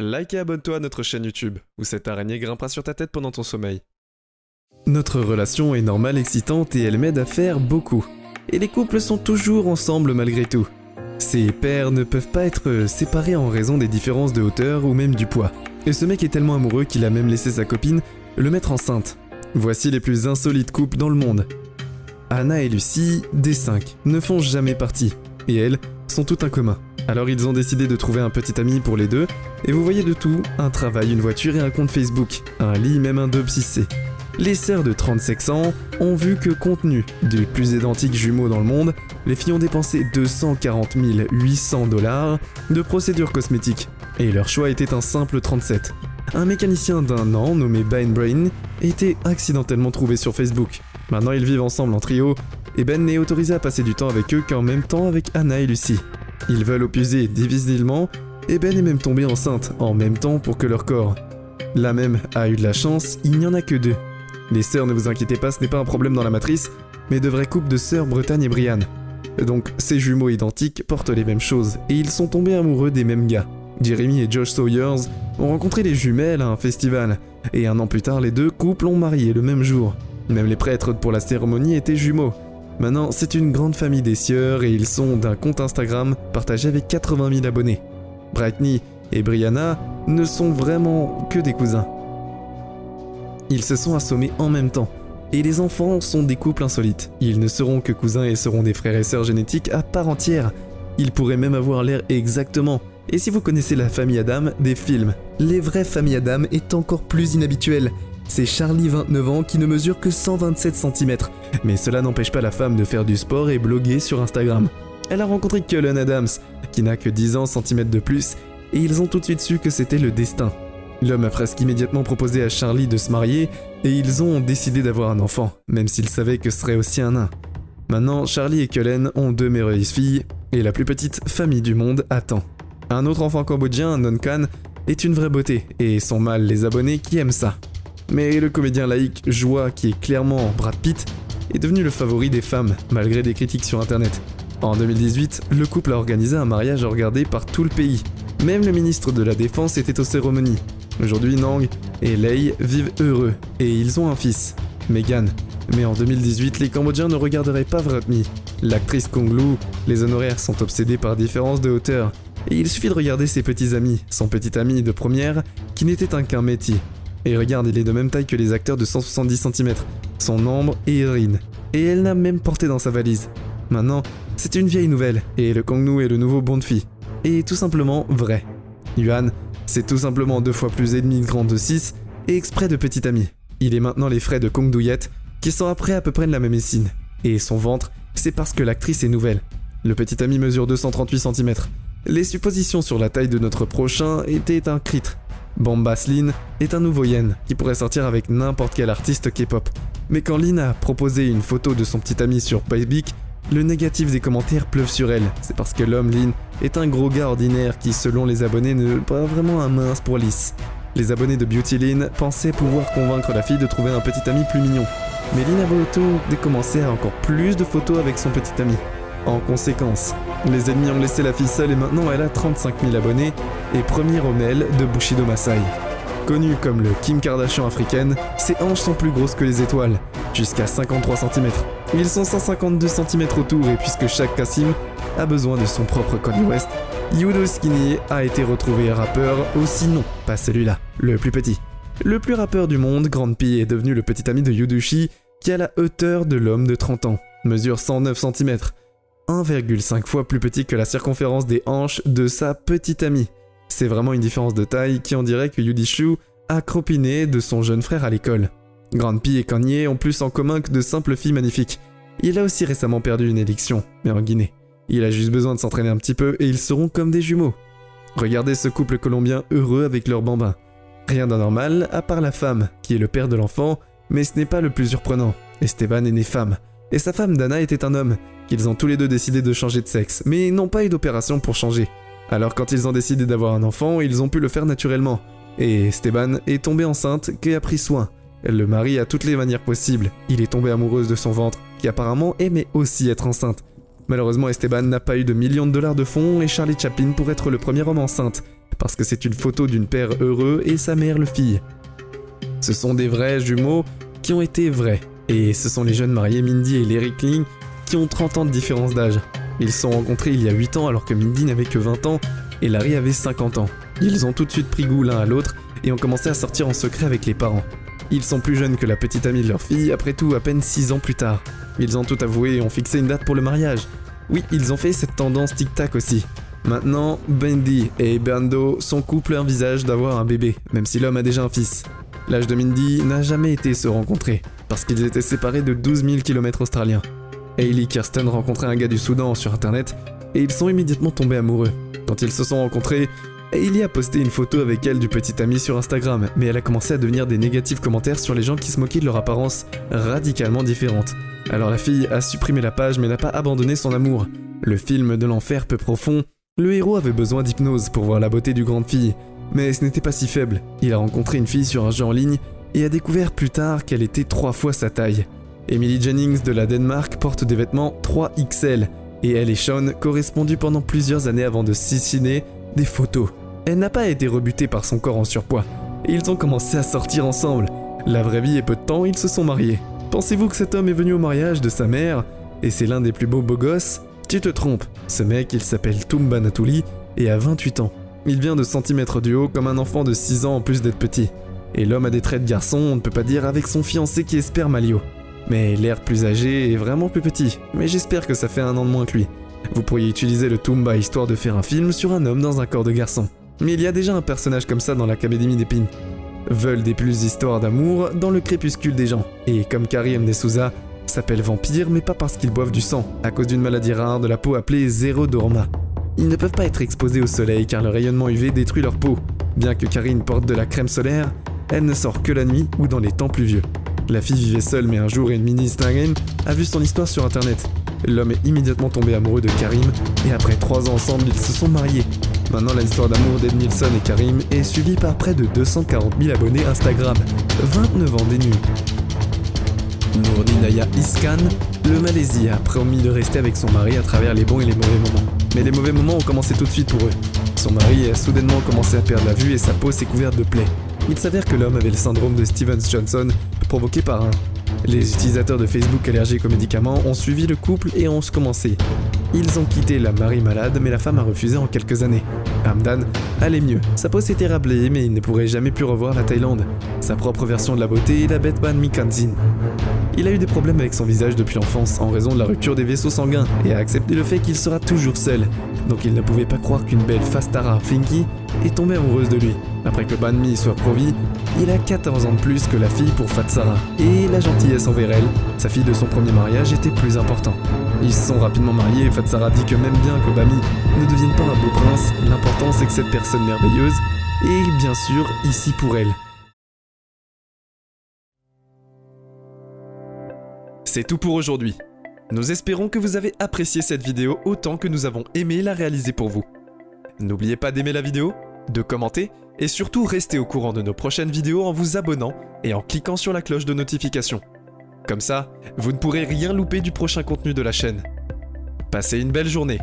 Like et abonne-toi à notre chaîne YouTube, où cette araignée grimpera sur ta tête pendant ton sommeil. Notre relation est normale, excitante et elle m'aide à faire beaucoup. Et les couples sont toujours ensemble malgré tout. Ces paires ne peuvent pas être séparés en raison des différences de hauteur ou même du poids. Et ce mec est tellement amoureux qu'il a même laissé sa copine le mettre enceinte. Voici les plus insolites couples dans le monde. Anna et Lucie, des 5, ne font jamais partie. Et elles sont tout un commun. Alors ils ont décidé de trouver un petit ami pour les deux, et vous voyez de tout, un travail, une voiture et un compte Facebook, un lit, même un 2/6C. Les sœurs de 36 ans ont vu que compte tenu des plus identiques jumeaux dans le monde, les filles ont dépensé 240 800 $ de procédures cosmétiques, et leur choix était un simple 37. Un mécanicien d'1 an nommé Ben Brain était accidentellement trouvé sur Facebook. Maintenant ils vivent ensemble en trio, et Ben n'est autorisé à passer du temps avec eux qu'en même temps avec Anna et Lucie. Ils veulent opposer difficilement, et Ben est même tombée enceinte en même temps pour que leur corps. La même a eu de la chance, il n'y en a que 2. Les sœurs, ne vous inquiétez pas, ce n'est pas un problème dans la matrice, mais de vrais couples de sœurs Bretagne et Brianne. Donc ces jumeaux identiques portent les mêmes choses, et ils sont tombés amoureux des mêmes gars. Jeremy et Josh Sawyers ont rencontré les jumelles à un festival, et 1 an plus tard, les 2 couples ont marié le même jour. Même les prêtres pour la cérémonie étaient jumeaux. Maintenant, c'est une grande famille des sieurs et ils sont d'un compte Instagram partagé avec 80 000 abonnés. Brittany et Brianna ne sont vraiment que des cousins. Ils se sont assommés en même temps. Et les enfants sont des couples insolites. Ils ne seront que cousins et seront des frères et sœurs génétiques à part entière. Ils pourraient même avoir l'air exactement. Et si vous connaissez la famille Adam des films, les vraies familles Adam est encore plus inhabituelle. C'est Charlie, 29 ans, qui ne mesure que 127 cm. Mais cela n'empêche pas la femme de faire du sport et bloguer sur Instagram. Elle a rencontré Cullen Adams, qui n'a que 10 cm de plus, et ils ont tout de suite su que c'était le destin. L'homme a presque immédiatement proposé à Charlie de se marier, et ils ont décidé d'avoir un enfant, même s'ils savaient que ce serait aussi un nain. Maintenant, Charlie et Cullen ont 2 merveilleuses filles, et la plus petite famille du monde attend. Un autre enfant cambodgien, Nonkan, est une vraie beauté, et sont mal les abonnés qui aiment ça. Mais le comédien laïque Joie, qui est clairement Brad Pitt, est devenu le favori des femmes, malgré des critiques sur internet. En 2018, le couple a organisé un mariage regardé par tout le pays. Même le ministre de la Défense était aux cérémonies. Aujourd'hui, Nang et Lei vivent heureux, et ils ont un fils, Megan. Mais en 2018, les Cambodgiens ne regarderaient pas Bratni. L'actrice Kong Lu, les honoraires sont obsédés par différence de hauteur, et il suffit de regarder ses petits amis, son petit ami de première, qui n'était qu'un métier. Et regarde, il est de même taille que les acteurs de 170 cm, son ombre et Erin. Et elle n'a même porté dans sa valise. Maintenant, c'est une vieille nouvelle, et le Kongnu est le nouveau bon de fille. Et tout simplement vrai. Yuan, c'est tout simplement 2 fois plus et demi grand de 6, et exprès de petit ami. Il est maintenant les frais de Kong Duyet, qui sont après à peu près de la même essine. Et son ventre, c'est parce que l'actrice est nouvelle. Le petit ami mesure 238 cm. Les suppositions sur la taille de notre prochain étaient un critre. Bambas Lin est un nouveau Yen qui pourrait sortir avec n'importe quel artiste K-pop. Mais quand Lin a proposé une photo de son petit ami sur Facebook, le négatif des commentaires pleuve sur elle. C'est parce que l'homme Lin est un gros gars ordinaire qui, selon les abonnés, n'est pas vraiment un mince pour lisse. Les abonnés de Beauty Lin pensaient pouvoir convaincre la fille de trouver un petit ami plus mignon. Mais Lin a bientôt commencé à encore plus de photos avec son petit ami. En conséquence, les ennemis ont laissé la fille seule et maintenant elle a 35 000 abonnés et première au mail de Bushido Masai. Connue comme le Kim Kardashian africaine, ses hanches sont plus grosses que les étoiles, jusqu'à 53 cm. Ils sont 152 cm autour et puisque chaque Kassim a besoin de son propre Kanye West, Yudo Skinny a été retrouvé rappeur, aussi non, pas celui-là, le plus petit. Le plus rappeur du monde, Grand P est devenu le petit ami de Yudushi qui a la hauteur de l'homme de 30 ans, mesure 109 cm. 1,5 fois plus petit que la circonférence des hanches de sa petite amie. C'est vraiment une différence de taille qui en dirait que Yudishu a cropiné de son jeune frère à l'école. Grand P et Kanye ont plus en commun que de simples filles magnifiques. Il a aussi récemment perdu une élection, mais en Guinée. Il a juste besoin de s'entraîner un petit peu et ils seront comme des jumeaux. Regardez ce couple colombien heureux avec leur bambin. Rien d'anormal à part la femme, qui est le père de l'enfant, mais ce n'est pas le plus surprenant. Esteban est né femme. Et sa femme Dana était un homme, qu'ils ont tous les deux décidé de changer de sexe, mais n'ont pas eu d'opération pour changer. Alors quand ils ont décidé d'avoir un enfant, ils ont pu le faire naturellement. Et Esteban est tombée enceinte qui a pris soin. Elle le marie à toutes les manières possibles. Il est tombé amoureuse de son ventre, qui apparemment aimait aussi être enceinte. Malheureusement, Esteban n'a pas eu de millions de dollars de fonds et Charlie Chaplin pour être le premier homme enceinte. parce que c'est une photo d'une paire heureux et sa mère le fille. Ce sont des vrais jumeaux qui ont été vrais, et ce sont les jeunes mariés Mindy et Larry Kling qui ont 30 ans de différence d'âge. Ils se sont rencontrés il y a 8 ans alors que Mindy n'avait que 20 ans et Larry avait 50 ans. Ils ont tout de suite pris goût l'un à l'autre et ont commencé à sortir en secret avec les parents. Ils sont plus jeunes que la petite amie de leur fille, après tout à peine 6 ans plus tard. Ils ont tout avoué et ont fixé une date pour le mariage. Oui, ils ont fait cette tendance tic-tac aussi. Maintenant, Mindy et Brando, son couple envisage d'avoir un bébé, même si l'homme a déjà un fils. L'âge de Mindy n'a jamais été se rencontrer, parce qu'ils étaient séparés de 12 000 km australiens. Hailey Kirsten rencontrait un gars du Soudan sur internet, et ils sont immédiatement tombés amoureux. Quand ils se sont rencontrés, Hailey a posté une photo avec elle du petit ami sur Instagram, mais elle a commencé à devenir des négatifs commentaires sur les gens qui se moquaient de leur apparence radicalement différente. Alors la fille a supprimé la page mais n'a pas abandonné son amour. Le film de l'enfer peu profond, le héros avait besoin d'hypnose pour voir la beauté du grande fille. Mais ce n'était pas si faible, il a rencontré une fille sur un jeu en ligne et a découvert plus tard qu'elle était 3 fois sa taille. Emily Jennings de la Danemark porte des vêtements 3XL et elle et Sean correspondu pendant plusieurs années avant de s'signer des photos. Elle n'a pas été rebutée par son corps en surpoids et ils ont commencé à sortir ensemble. La vraie vie et peu de temps, ils se sont mariés. Pensez-vous que cet homme est venu au mariage de sa mère et c'est l'un des plus beaux gosses? Tu te trompes, ce mec il s'appelle Toumba Natuli et a 28 ans. Il vient de centimètres du haut comme un enfant de 6 ans en plus d'être petit. Et l'homme a des traits de garçon, on ne peut pas dire, avec son fiancé qui est spermalio. Mais l'air plus âgé est vraiment plus petit, mais j'espère que ça fait 1 an de moins que lui. Vous pourriez utiliser le Toumba histoire de faire un film sur un homme dans un corps de garçon. Mais il y a déjà un personnage comme ça dans l'Académie d'Épines. Veulent des plus histoires d'amour dans le crépuscule des gens. Et comme Karim de Souza s'appelle vampire, mais pas parce qu'ils boivent du sang, à cause d'une maladie rare de la peau appelée Xerodorma. Ils ne peuvent pas être exposés au soleil car le rayonnement UV détruit leur peau. Bien que Karine porte de la crème solaire, elle ne sort que la nuit ou dans les temps pluvieux. La fille vivait seule mais un jour une ministre a vu son histoire sur internet. L'homme est immédiatement tombé amoureux de Karim et après 3 ans ensemble ils se sont mariés. Maintenant l'histoire d'amour d'Ed Nilsson et Karim est suivie par près de 240 000 abonnés Instagram. 29 ans des nuits. Nourdinaya Iskan, le Malaisie a promis de rester avec son mari à travers les bons et les mauvais moments. Mais les mauvais moments ont commencé tout de suite pour eux. Son mari a soudainement commencé à perdre la vue et sa peau s'est couverte de plaies. Il s'avère que l'homme avait le syndrome de Stevens-Johnson, provoqué par un. Les utilisateurs de Facebook allergiques aux médicaments ont suivi le couple et ont commencé. Ils ont quitté la mari malade, mais la femme a refusé en quelques années. Hamdan allait mieux, sa peau s'était râblée, mais il ne pourrait jamais plus revoir la Thaïlande. Sa propre version de la beauté est la Batman Mikanzin. Il a eu des problèmes avec son visage depuis l'enfance en raison de la rupture des vaisseaux sanguins et a accepté le fait qu'il sera toujours seul. Donc il ne pouvait pas croire qu'une belle Fastara Finky est tombée amoureuse de lui. Après que Ban Mi soit provi, il a 14 ans de plus que la fille pour Fatsara. Et la gentillesse envers elle, sa fille de son premier mariage, était plus important. Ils se sont rapidement mariés et Fatsara dit que même bien que Bami ne devienne pas un beau prince, l'important c'est que cette personne merveilleuse est bien sûr ici pour elle. C'est tout pour aujourd'hui. Nous espérons que vous avez apprécié cette vidéo autant que nous avons aimé la réaliser pour vous. N'oubliez pas d'aimer la vidéo, de commenter et surtout restez au courant de nos prochaines vidéos en vous abonnant et en cliquant sur la cloche de notification. Comme ça, vous ne pourrez rien louper du prochain contenu de la chaîne. Passez une belle journée.